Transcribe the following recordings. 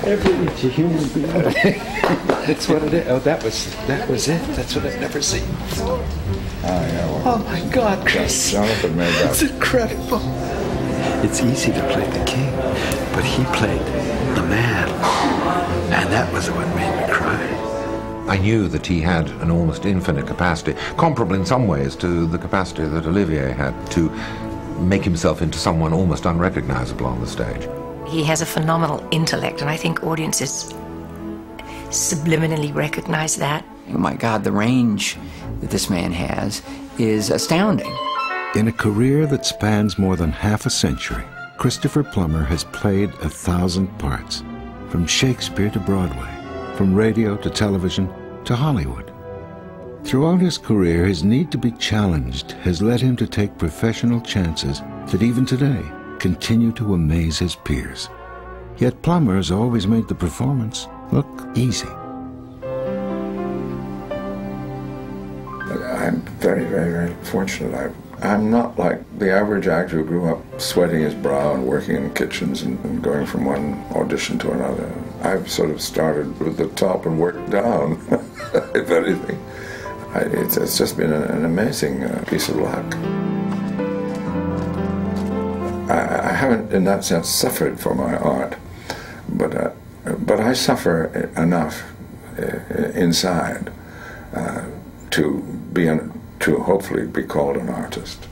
It's a human being. That's what it is. Oh, that was it. That's what I've never seen before. Oh, yeah, well, oh my God, Chris! Jonathan made that. It's incredible. It's easy to play the king, but he played the man, and that was what made me cry. I knew that he had an almost infinite capacity, comparable in some ways to the capacity that Olivier had to make himself into someone almost unrecognizable on the stage. He has a phenomenal intellect, and I think audiences subliminally recognize that. Oh my God, the range that this man has is astounding. In a career that spans more than half a century, Christopher Plummer has played 1,000 parts, from Shakespeare to Broadway, from radio to television to Hollywood. Throughout his career, his need to be challenged has led him to take professional chances that even today continue to amaze his peers. Yet Plummer has always made the performance look easy. I'm very, very, very fortunate. I'm not like the average actor who grew up sweating his brow and working in kitchens and going from one audition to another. I've sort of started with the top and worked down, if anything. It's just been an amazing piece of luck. I haven't, in that sense, suffered for my art, but I suffer enough inside to hopefully be called an artist.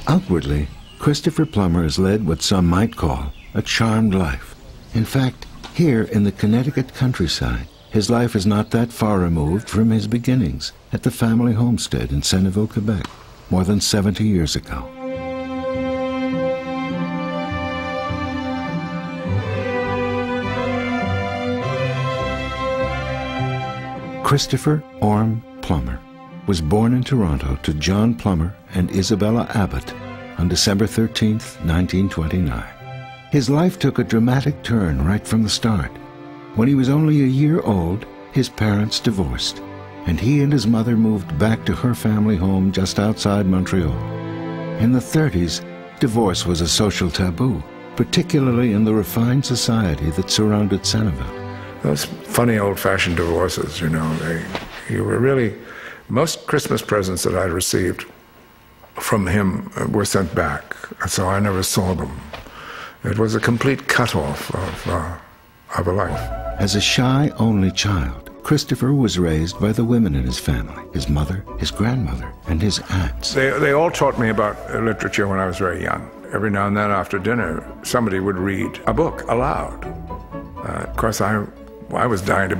Outwardly, Christopher Plummer has led what some might call a charmed life. In fact, here in the Connecticut countryside, his life is not that far removed from his beginnings at the family homestead in Centerville, Quebec, more than 70 years ago. Christopher Orme Plummer was born in Toronto to John Plummer and Isabella Abbott on December 13, 1929. His life took a dramatic turn right from the start. When he was only a year old, his parents divorced, and he and his mother moved back to her family home just outside Montreal. In the 30s, divorce was a social taboo, particularly in the refined society that surrounded Centerville. Those funny old-fashioned divorces, you know, you were really, most Christmas presents that I'd received from him were sent back, so I never saw them. It was a complete cut-off of a life. As a shy, only child, Christopher was raised by the women in his family, his mother, his grandmother, and his aunts. They all taught me about literature when I was very young. Every now and then after dinner, somebody would read a book aloud. Of course, I was dying to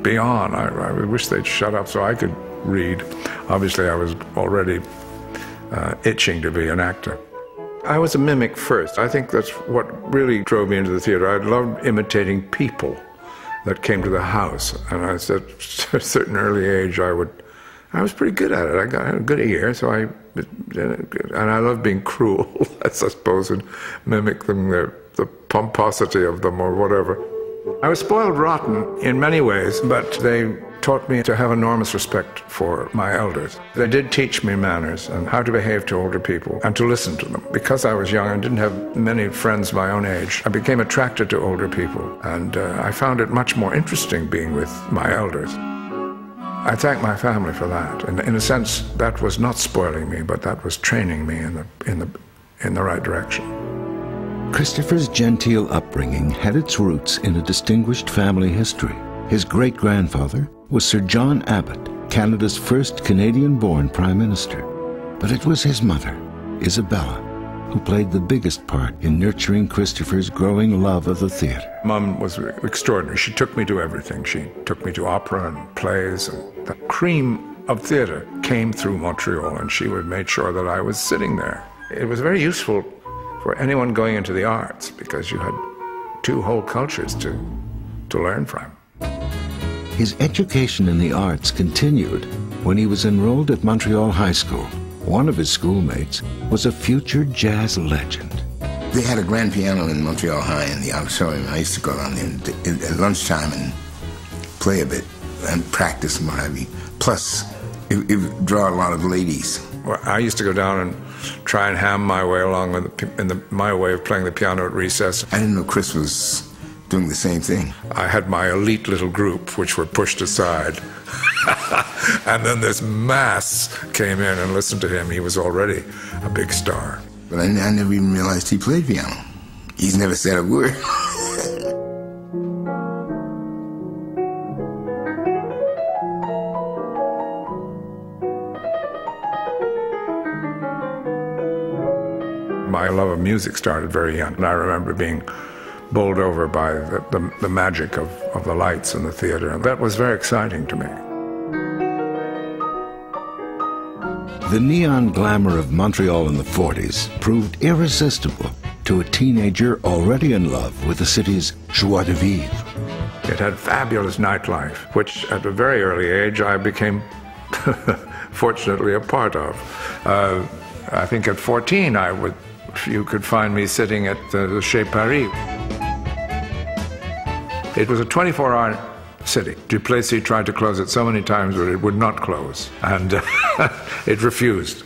be on. I wish they'd shut up so I could read. Obviously, I was already itching to be an actor. I was a mimic first. I think that's what really drove me into the theater. I loved imitating people that came to the house. And I said, at a certain early age, I was pretty good at it. I had a good ear, and I loved being cruel, I suppose, and mimic them, the pomposity of them or whatever. I was spoiled rotten in many ways, but they taught me to have enormous respect for my elders. They did teach me manners and how to behave to older people and to listen to them. Because I was young and didn't have many friends my own age, I became attracted to older people, and I found it much more interesting being with my elders. I thank my family for that, and in a sense, that was not spoiling me, but that was training me in the right direction. Christopher's genteel upbringing had its roots in a distinguished family history. His great-grandfather was Sir John Abbott, Canada's first Canadian-born Prime Minister. But it was his mother, Isabella, who played the biggest part in nurturing Christopher's growing love of the theater. Mom was extraordinary. She took me to everything. She took me to opera and plays. And the cream of theater came through Montreal, and she would make sure that I was sitting there. It was very useful for anyone going into the arts, because you had two whole cultures to learn from. His education in the arts continued when he was enrolled at Montreal High School. One of his schoolmates was a future jazz legend. They had a grand piano in Montreal High in the auditorium. I used to go down there at lunchtime and play a bit and practice and what have you. Plus, it would draw a lot of ladies. Well, I used to go down and try and ham my way along with my way of playing the piano at recess. I didn't know Chris was doing the same thing. I had my elite little group, which were pushed aside. And then this mass came in and listened to him. He was already a big star. But I never even realized he played piano. He's never said a word. My love of music started very young, and I remember being bowled over by the magic of the lights in the theater, and that was very exciting to me. The neon glamour of Montreal in the 40s proved irresistible to a teenager already in love with the city's joie de vivre. It had fabulous nightlife, which at a very early age I became fortunately a part of. I think at 14 you could find me sitting at the Chez Paris. It was a 24-hour city. Duplessis tried to close it so many times, but it would not close, and it refused.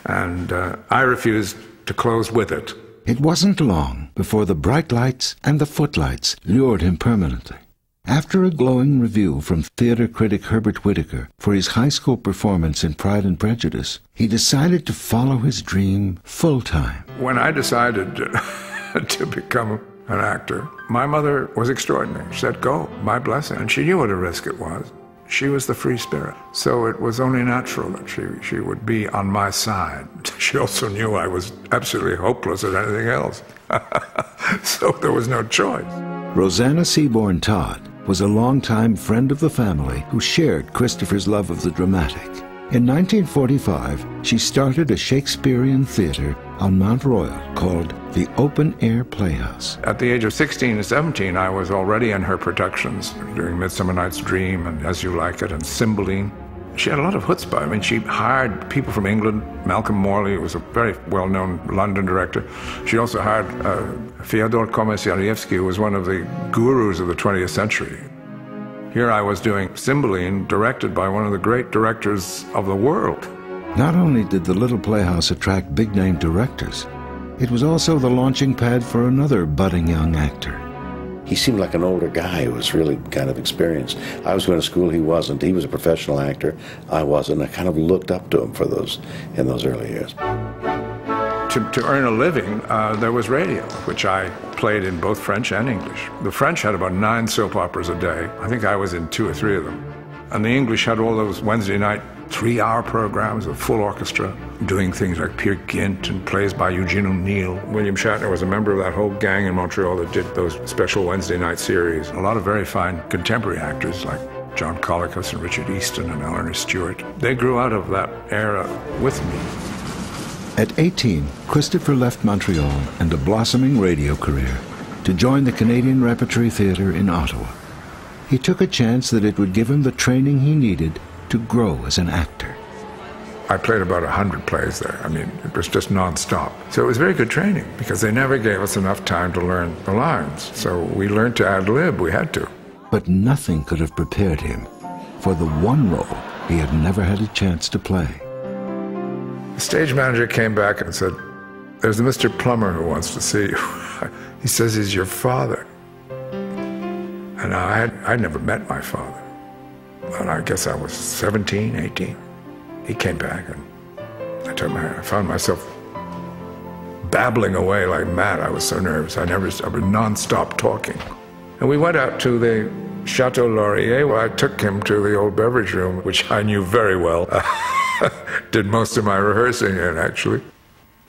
And I refused to close with it. It wasn't long before the bright lights and the footlights lured him permanently. After a glowing review from theater critic Herbert Whittaker for his high school performance in Pride and Prejudice, he decided to follow his dream full-time. When I decided to become an actor, my mother was extraordinary. She said, go, my blessing. And she knew what a risk it was. She was the free spirit. So it was only natural that she would be on my side. She also knew I was absolutely hopeless at anything else. So there was no choice. Rosanna Seaborn Todd was a longtime friend of the family who shared Christopher's love of the dramatic. In 1945, she started a Shakespearean theater on Mount Royal called the Open Air Playhouse. At the age of 16 and 17, I was already in her productions, doing Midsummer Night's Dream and As You Like It and Cymbeline. She had a lot of chutzpah. I mean, she hired people from England. Malcolm Morley was a very well-known London director. She also hired Fyodor Komisarevsky, who was one of the gurus of the 20th century. Here I was doing Cymbeline, directed by one of the great directors of the world. Not only did the Little Playhouse attract big-name directors, it was also the launching pad for another budding young actor. He seemed like an older guy who was really kind of experienced. I was going to school, he wasn't. He was a professional actor, I wasn't. I kind of looked up to him in those early years. To earn a living, there was radio, which I played in both French and English. The French had about 9 soap operas a day. I think I was in 2 or 3 of them. And the English had all those Wednesday night 3-hour programs with full orchestra, doing things like Peer Gynt and plays by Eugene O'Neill. William Shatner was a member of that whole gang in Montreal that did those special Wednesday night series. A lot of very fine contemporary actors like John Colicos and Richard Easton and Eleanor Stewart. They grew out of that era with me. At 18, Christopher left Montreal and a blossoming radio career to join the Canadian Repertory Theatre in Ottawa. He took a chance that it would give him the training he needed to grow as an actor. I played about 100 plays there. I mean, it was just non-stop. So it was very good training because they never gave us enough time to learn the lines. So we learned to ad-lib, we had to. But nothing could have prepared him for the one role he had never had a chance to play. The stage manager came back and said, "There's a Mr. Plummer who wants to see you." He says he's your father. And I'd never met my father. And I guess I was 17, 18. He came back and I found myself babbling away like mad. I was so nervous. I was non-stop talking. And we went out to the Chateau Laurier, where I took him to the old beverage room, which I knew very well. Did most of my rehearsing in, actually.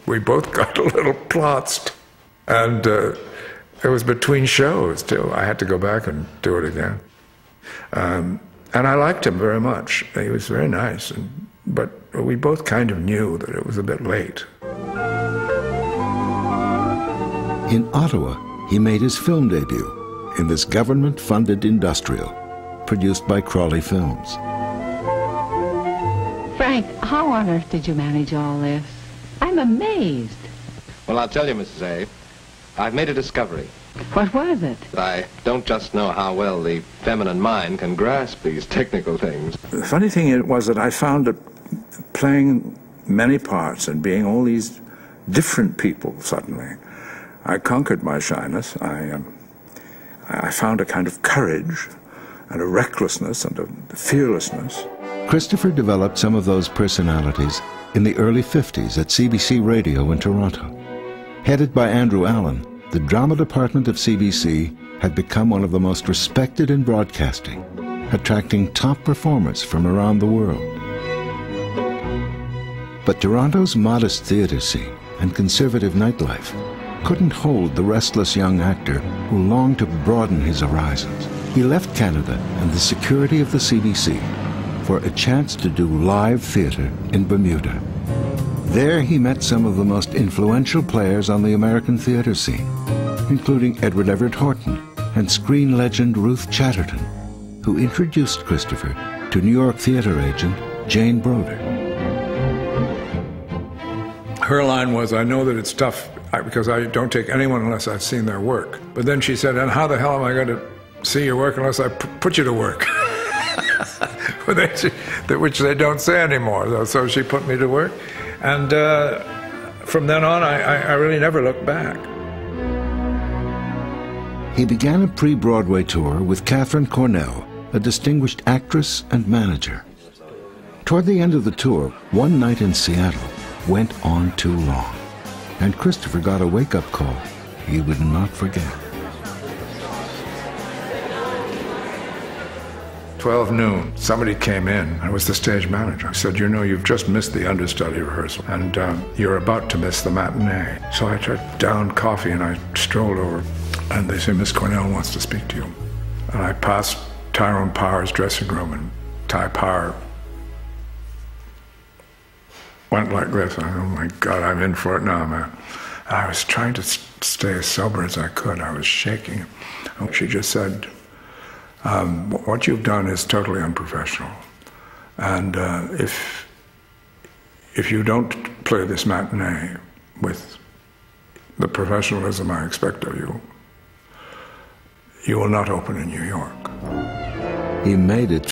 We both got a little plotzed. And it was between shows, too. I had to go back and do it again. And I liked him very much. He was very nice. But we both kind of knew that it was a bit late. In Ottawa, he made his film debut in this government-funded industrial produced by Crawley Films. Frank, how on earth did you manage all this? I'm amazed. Well, I'll tell you, Mrs. A. I've made a discovery. What was it? I don't just know how well the feminine mind can grasp these technical things. The funny thing was that I found that playing many parts and being all these different people suddenly, I conquered my shyness. I I found a kind of courage and a recklessness and a fearlessness. Christopher developed some of those personalities in the early 50s at CBC Radio in Toronto. Headed by Andrew Allen, the drama department of CBC had become one of the most respected in broadcasting, attracting top performers from around the world. But Toronto's modest theatre scene and conservative nightlife couldn't hold the restless young actor who longed to broaden his horizons. He left Canada and the security of the CBC for a chance to do live theatre in Bermuda. There he met some of the most influential players on the American theatre scene, including Edward Everett Horton and screen legend Ruth Chatterton, who introduced Christopher to New York theatre agent Jane Broder. Her line was, "I know that it's tough because I don't take anyone unless I've seen their work." But then she said, "And how the hell am I going to see your work unless I put you to work?" Which they don't say anymore. So she put me to work. And from then on, I really never looked back. He began a pre-Broadway tour with Catherine Cornell, a distinguished actress and manager. Toward the end of the tour, one night in Seattle went on too long, and Christopher got a wake-up call he would not forget. 12 noon, somebody came in. I was the stage manager. I said, "You know, you've just missed the understudy rehearsal, and you're about to miss the matinee." So I downed coffee and I strolled over, and they say, "Miss Cornell wants to speak to you." And I passed Tyrone Power's dressing room, and Ty Power went like this. Oh my God, I'm in for it now, man. I was trying to stay as sober as I could. I was shaking. And she just said, "What you've done is totally unprofessional, and if you don't play this matinee with the professionalism I expect of you, you will not open in New York." He made it